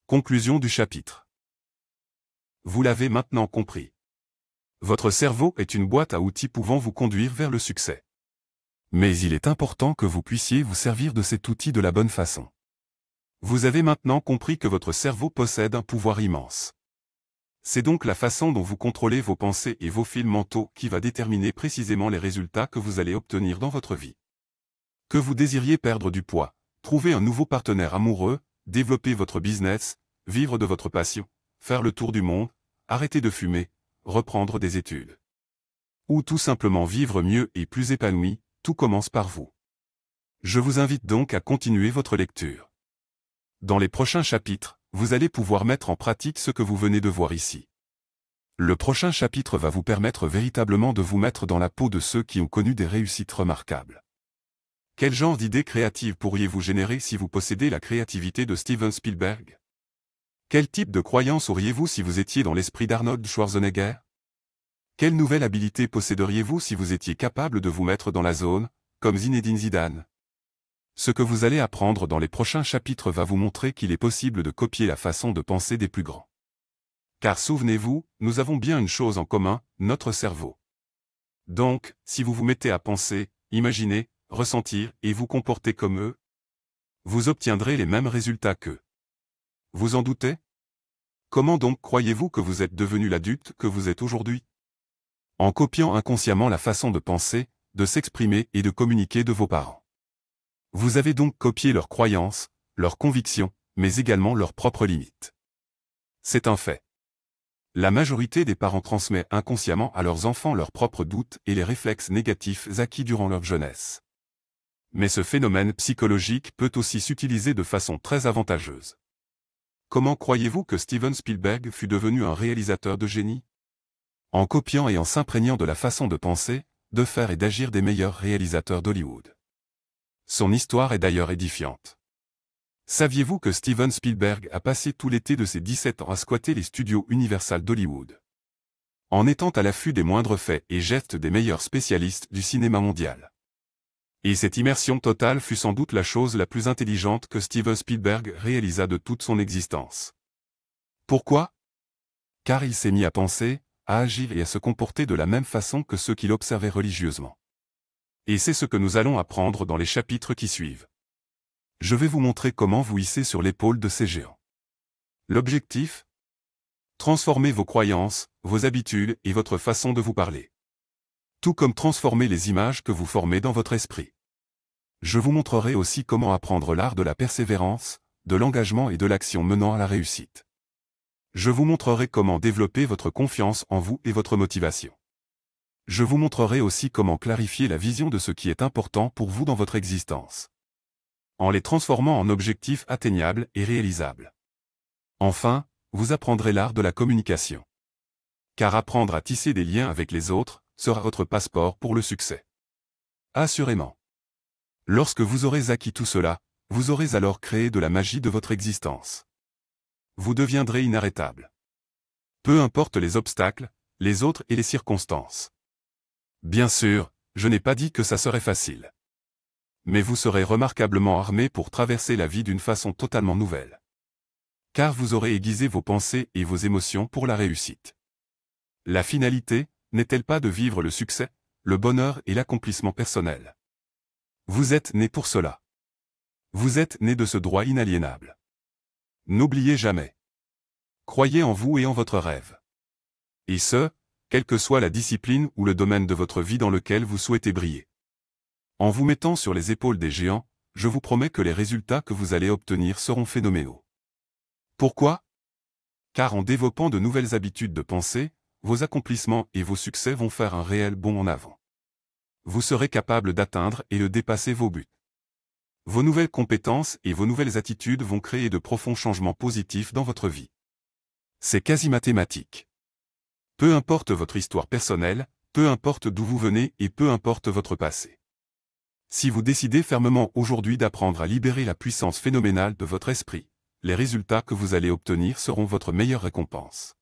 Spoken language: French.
Conclusion du chapitre. Vous l'avez maintenant compris. Votre cerveau est une boîte à outils pouvant vous conduire vers le succès. Mais il est important que vous puissiez vous servir de cet outil de la bonne façon. Vous avez maintenant compris que votre cerveau possède un pouvoir immense. C'est donc la façon dont vous contrôlez vos pensées et vos fils mentaux qui va déterminer précisément les résultats que vous allez obtenir dans votre vie. Que vous désiriez perdre du poids, trouver un nouveau partenaire amoureux, développer votre business, vivre de votre passion, faire le tour du monde, arrêter de fumer, reprendre des études. Ou tout simplement vivre mieux et plus épanoui, tout commence par vous. Je vous invite donc à continuer votre lecture. Dans les prochains chapitres, vous allez pouvoir mettre en pratique ce que vous venez de voir ici. Le prochain chapitre va vous permettre véritablement de vous mettre dans la peau de ceux qui ont connu des réussites remarquables. Quel genre d'idées créatives pourriez-vous générer si vous possédez la créativité de Steven Spielberg? Quel type de croyance auriez-vous si vous étiez dans l'esprit d'Arnold Schwarzenegger? Quelle nouvelle habilité posséderiez-vous si vous étiez capable de vous mettre dans la zone, comme Zinedine Zidane? Ce que vous allez apprendre dans les prochains chapitres va vous montrer qu'il est possible de copier la façon de penser des plus grands. Car souvenez-vous, nous avons bien une chose en commun, notre cerveau. Donc, si vous vous mettez à penser, imaginer, ressentir et vous comporter comme eux, vous obtiendrez les mêmes résultats qu'eux. Vous en doutez? Comment donc croyez-vous que vous êtes devenu l'adulte que vous êtes aujourd'hui? En copiant inconsciemment la façon de penser, de s'exprimer et de communiquer de vos parents. Vous avez donc copié leurs croyances, leurs convictions, mais également leurs propres limites. C'est un fait. La majorité des parents transmet inconsciemment à leurs enfants leurs propres doutes et les réflexes négatifs acquis durant leur jeunesse. Mais ce phénomène psychologique peut aussi s'utiliser de façon très avantageuse. Comment croyez-vous que Steven Spielberg fut devenu un réalisateur de génie? En copiant et en s'imprégnant de la façon de penser, de faire et d'agir des meilleurs réalisateurs d'Hollywood. Son histoire est d'ailleurs édifiante. Saviez-vous que Steven Spielberg a passé tout l'été de ses 17 ans à squatter les studios Universal d'Hollywood? En étant à l'affût des moindres faits et gestes des meilleurs spécialistes du cinéma mondial. Et cette immersion totale fut sans doute la chose la plus intelligente que Steven Spielberg réalisa de toute son existence. Pourquoi? Car il s'est mis à penser, à agir et à se comporter de la même façon que ceux qui l'observaient religieusement. Et c'est ce que nous allons apprendre dans les chapitres qui suivent. Je vais vous montrer comment vous hisser sur l'épaule de ces géants. L'objectif? Transformer vos croyances, vos habitudes et votre façon de vous parler. Tout comme transformer les images que vous formez dans votre esprit. Je vous montrerai aussi comment apprendre l'art de la persévérance, de l'engagement et de l'action menant à la réussite. Je vous montrerai comment développer votre confiance en vous et votre motivation. Je vous montrerai aussi comment clarifier la vision de ce qui est important pour vous dans votre existence. En les transformant en objectifs atteignables et réalisables. Enfin, vous apprendrez l'art de la communication. Car apprendre à tisser des liens avec les autres sera votre passeport pour le succès. Assurément. Lorsque vous aurez acquis tout cela, vous aurez alors créé de la magie de votre existence. Vous deviendrez inarrêtable. Peu importe les obstacles, les autres et les circonstances. Bien sûr, je n'ai pas dit que ça serait facile. Mais vous serez remarquablement armé pour traverser la vie d'une façon totalement nouvelle. Car vous aurez aiguisé vos pensées et vos émotions pour la réussite. La finalité, n'est-elle pas de vivre le succès, le bonheur et l'accomplissement personnel? Vous êtes né pour cela. Vous êtes né de ce droit inaliénable. N'oubliez jamais. Croyez en vous et en votre rêve. Et ce, quelle que soit la discipline ou le domaine de votre vie dans lequel vous souhaitez briller. En vous mettant sur les épaules des géants, je vous promets que les résultats que vous allez obtenir seront phénoménaux. Pourquoi? Car en développant de nouvelles habitudes de pensée, vos accomplissements et vos succès vont faire un réel bond en avant. Vous serez capable d'atteindre et de dépasser vos buts. Vos nouvelles compétences et vos nouvelles attitudes vont créer de profonds changements positifs dans votre vie. C'est quasi mathématique. Peu importe votre histoire personnelle, peu importe d'où vous venez et peu importe votre passé. Si vous décidez fermement aujourd'hui d'apprendre à libérer la puissance phénoménale de votre esprit, les résultats que vous allez obtenir seront votre meilleure récompense.